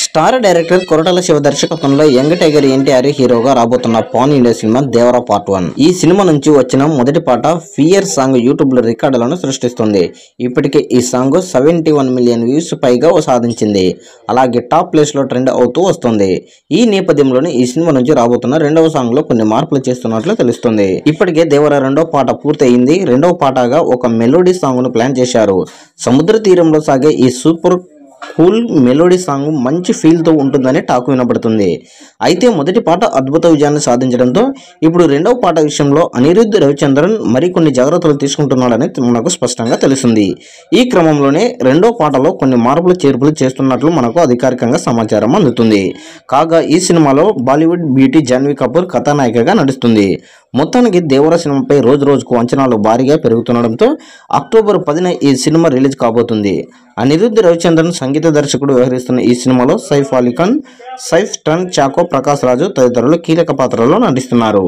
Star director Koratala Shiva దర్శకత్వంలో young tiger NTR హీరోగా రాబోతున్న pan India cinema Devara part 1. ఈ సినిమా నుంచి వచ్చిన మొదటి పాట ఫియర్ సాంగ్ యూట్యూబ్ లో రికార్డులను సృష్టిస్తుంది. ఇప్పటికే ఈ సాంగ్ 71 మిలియన్ వ్యూస్ పైగా సాధించింది. అలాగే టాప్ ప్లేస్ లో ట్రెండ్ అవుతూ వస్తుంది. ఈ నేపథ్యంలోనే ఈ సినిమా నుంచి రాబోతున్న రెండవ సాంగ్ లో కొన్ని మార్పులు చేస్తున్నట్లు తెలుస్తుంది. ఇప్పటికే దేవరా రెండవ పాట పూర్తయింది. రెండవ పాటగా ఒక మెలోడీ సాంగ్ ను ప్లాన్ చేశారు. సముద్ర తీరంలో సాగే ఈ సూపర్ కూల్ మెలోడీ సాంగ్ మంచి ఫీల్ తో ఉంటుందని టాక్ వినబడుతుంది. అయితే మొదటి పాట అద్భుత విజయాన్ని సాధించడంతో ఇప్పుడు రెండవ పాట విషయంలో అనిరుద్ధ్ రవిచంద్రన్ మరికొన్ని జాగ్రత్తలు తీసుకుంటున్నాడని మనకు స్పష్టంగా తెలిసింది. ఈ క్రమంలోనే రెండో పాటలో కొన్ని మార్పులు చేర్పులు చేస్తున్నట్లు మనకు అధికారికంగా సమాచారం అందుతుంది. కాగా ఈ సినిమాలో బాలీవుడ్ బ్యూటీ జాన్వీ కపూర్ కథానాయికగా నడుస్తుంది. మొత్తానికి దేవరా సినిమాపై రోజు రోజుకు అంచనాలు భారీగా పెరుగుతుండడంతో అక్టోబర్ 10న ఈ సినిమా రిలీజ్ కాబోతుంది. అనిరుద్ధ్ రవిచంద్రన్ సంగీత దర్శకుడు వ్యవహరిస్తున్న ఈ సినిమాలో సైఫ్ అలీ ఖాన్, సైఫ్ టన్ చాకో, ప్రకాష్ రాజు తదితరులు కీలక పాత్రల్లో నటిస్తున్నారు.